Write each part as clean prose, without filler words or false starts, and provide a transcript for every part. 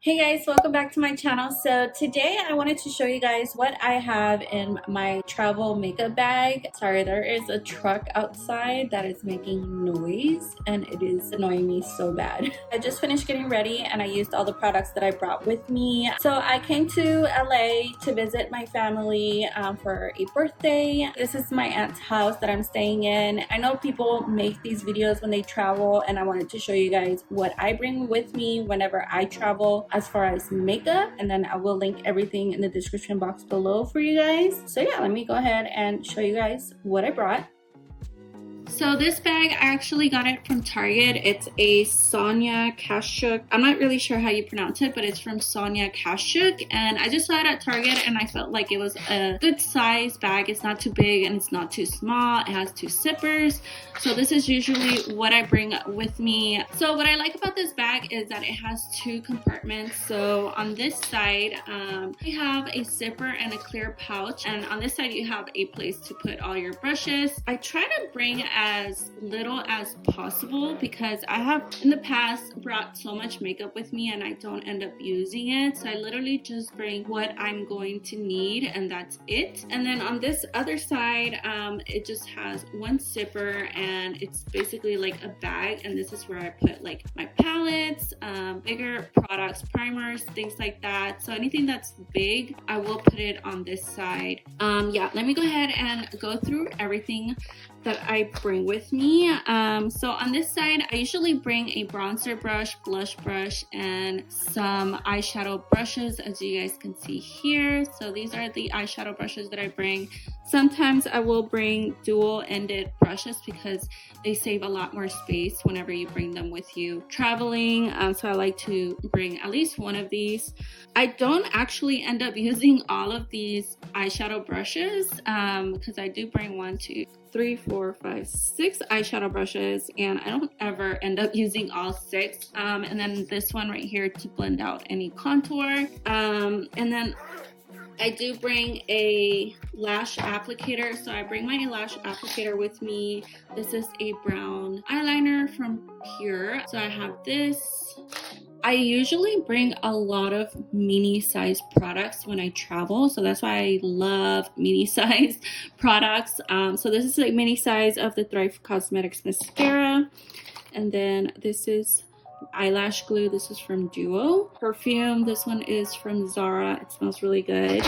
Hey guys, welcome back to my channel. So today I wanted to show you guys what I have in my travel makeup bag. Sorry, there is a truck outside that is making noise and it is annoying me so bad. I just finished getting ready and I used all the products that I brought with me. So I came to LA to visit my family for a birthday. This is my aunt's house that I'm staying in. I know people make these videos when they travel, and I wanted to show you guys what I bring with me whenever I travel as far as makeup, and then I will link everything in the description box below for you guys. So yeah, let me go ahead and show you guys what I brought. So this bag, I actually got it from Target. It's a Sonia Kashuk. I'm not really sure how you pronounce it, but it's from Sonia Kashuk. And I just saw it at Target and I felt like it was a good size bag. It's not too big and it's not too small. It has two zippers. So this is usually what I bring with me. So what I like about this bag is that it has two compartments. So on this side, you have a zipper and a clear pouch. And on this side, you have a place to put all your brushes. I try to bring as little as possible because I have in the past brought so much makeup with me and I don't end up using it. So I literally just bring what I'm going to need and that's it. And then on this other side, it just has one zipper and it's basically like a bag, and this is where I put like my palettes, bigger products, primers, things like that. So anything that's big, I will put it on this side. Yeah, let me go ahead and go through everything that I bring with me. So on this side, I usually bring a bronzer brush, blush brush, and some eyeshadow brushes, as you guys can see here. So these are the eyeshadow brushes that I bring. Sometimes I will bring dual-ended brushes because they save a lot more space whenever you bring them with you traveling. So I like to bring at least one of these. I don't actually end up using all of these eyeshadow brushes because I do bring 1, 2, 3, 4, 5, 6 eyeshadow brushes, and I don't ever end up using all 6. And then this one right here to blend out any contour. And then I do bring a lash applicator. So I bring my lash applicator with me. This is a brown eyeliner from Pure. So I have this. I usually bring a lot of mini size products when I travel, so that's why I love mini size products. So this is a mini size of the Thrive Cosmetics mascara, and then this is eyelash glue. This is from Duo. Perfume, this one is from Zara. It smells really good.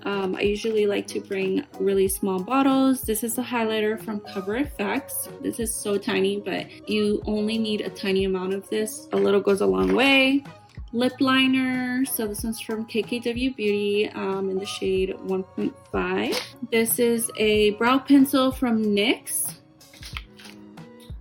I usually like to bring really small bottles. This is a highlighter from Cover FX. This is so tiny, but you only need a tiny amount of this. A little goes a long way. Lip liner. So this one's from KKW-Beauty in the shade 1.5. This is a brow pencil from NYX.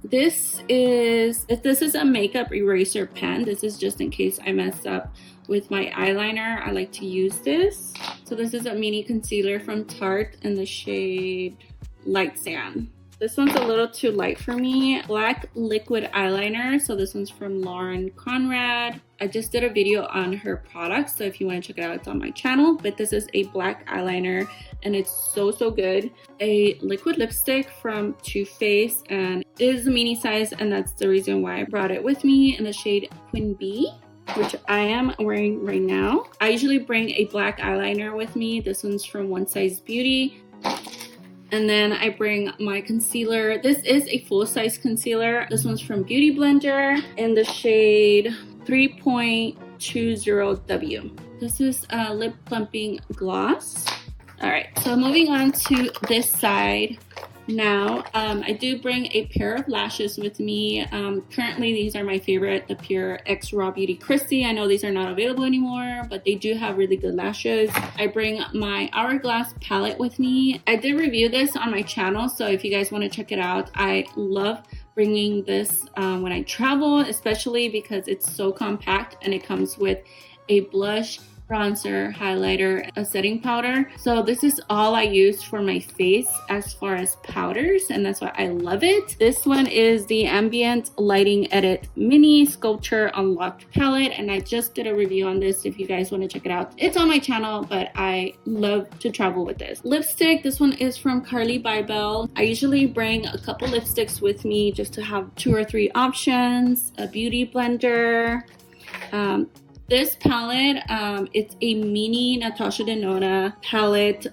This is a makeup eraser pen. This is just in case I mess up with my eyeliner. I like to use this. So this is a mini concealer from Tarte in the shade Light Sand. This one's a little too light for me. Black liquid eyeliner. So this one's from Lauren Conrad. I just did a video on her products, so if you want to check it out, it's on my channel. But this is a black eyeliner and it's so good. A liquid lipstick from Too Faced, and it is a mini size, and that's the reason why I brought it with me, in the shade Queen Bee, which I am wearing right now. I usually bring a black eyeliner with me. This one's from One Size Beauty. And then I bring my concealer. This is a full-size concealer. This one's from Beauty Blender in the shade 3.20W. This is a lip plumping gloss. All right, so moving on to this side. Now, I do bring a pair of lashes with me. Currently, these are my favorite, the Pure X Raw Beauty Christy. I know these are not available anymore, but they do have really good lashes. I bring my Hourglass palette with me. I did review this on my channel, so if you guys want to check it out, I love bringing this when I travel, especially because it's so compact and it comes with a blush, bronzer, highlighter, a setting powder. So this is all I use for my face as far as powders, and that's why I love it. This one is the Ambient Lighting Edit Mini Sculpture Unlocked Palette, and I just did a review on this if you guys want to check it out. It's on my channel, but I love to travel with this. Lipstick, this one is from Carly Bybel. I usually bring a couple lipsticks with me just to have 2 or 3 options. A beauty blender, This palette, it's a mini Natasha Denona palette.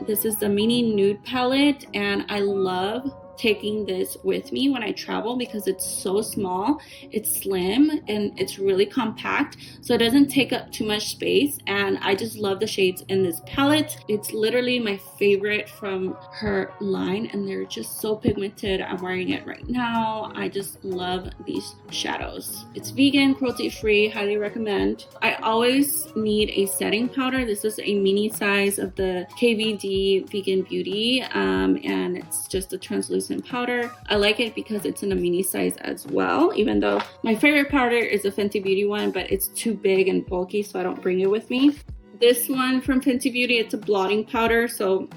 This is the mini nude palette, and I love taking this with me when I travel because it's so small, it's slim, and it's really compact, so it doesn't take up too much space. And I just love the shades in this palette. It's literally my favorite from her line, and they're just so pigmented. I'm wearing it right now. I just love these shadows. It's vegan, cruelty-free, highly recommend. I always need a setting powder. This is a mini size of the KVD Vegan Beauty, and it's just a translucent powder. I like it because it's in a mini size as well, even though my favorite powder is a Fenty Beauty one, but it's too big and bulky, so I don't bring it with me. This one from Fenty Beauty, it's a blotting powder, so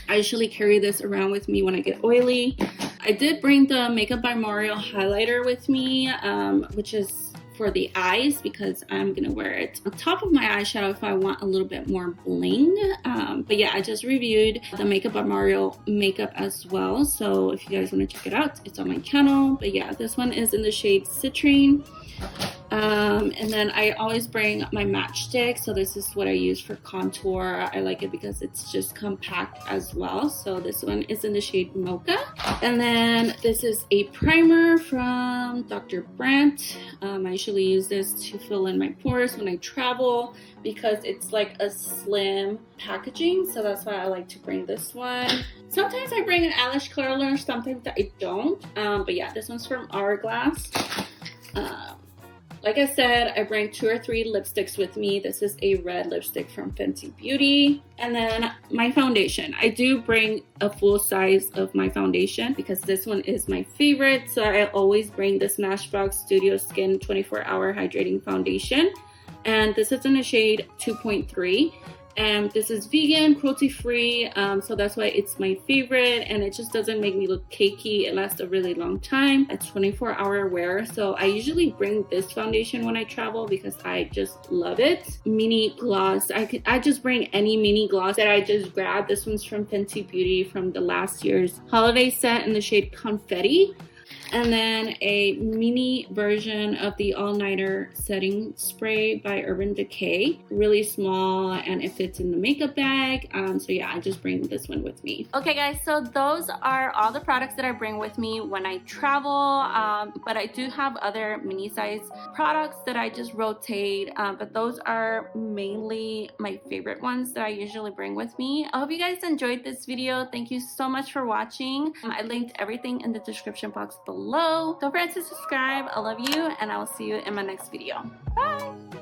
I usually carry this around with me when I get oily. I did bring the Makeup by Mario highlighter with me, which is for the eyes because I'm gonna wear it on top of my eyeshadow if I want a little bit more bling. But yeah, I just reviewed the Makeup by Mario makeup as well, so if you guys want to check it out, it's on my channel. But yeah, this one is in the shade Citrine. And then I always bring my matchstick, so this is what I use for contour. I like it because it's just compact as well, so this one is in the shade Mocha. And then this is a primer from Dr. Brandt. I usually use this to fill in my pores when I travel because it's like a slim packaging, so that's why I like to bring this one. Sometimes I bring an eyelash curler, sometimes I don't, but yeah, this one's from Hourglass. Like I said, I bring 2 or 3 lipsticks with me. This is a red lipstick from Fenty Beauty. And then my foundation. I do bring a full size of my foundation because this one is my favorite. So I always bring the Smashbox Studio Skin 24-Hour Hydrating Foundation. And this is in the shade 2.3. And this is vegan, cruelty-free, so that's why it's my favorite, and it just doesn't make me look cakey. It lasts a really long time. It's 24-hour wear, so I usually bring this foundation when I travel because I just love it. Mini gloss. I just bring any mini gloss that I just grab. This one's from Fenty Beauty from the last year's holiday set in the shade Confetti. And then a mini version of the All Nighter Setting Spray by Urban Decay. Really small, and it fits in the makeup bag. So yeah, I just bring this one with me. Okay guys, so those are all the products that I bring with me when I travel. But I do have other mini size products that I just rotate. But those are mainly my favorite ones that I usually bring with me. I hope you guys enjoyed this video. Thank you so much for watching. I linked everything in the description box below. Don't forget to subscribe. I love you, and I will see you in my next video. Bye!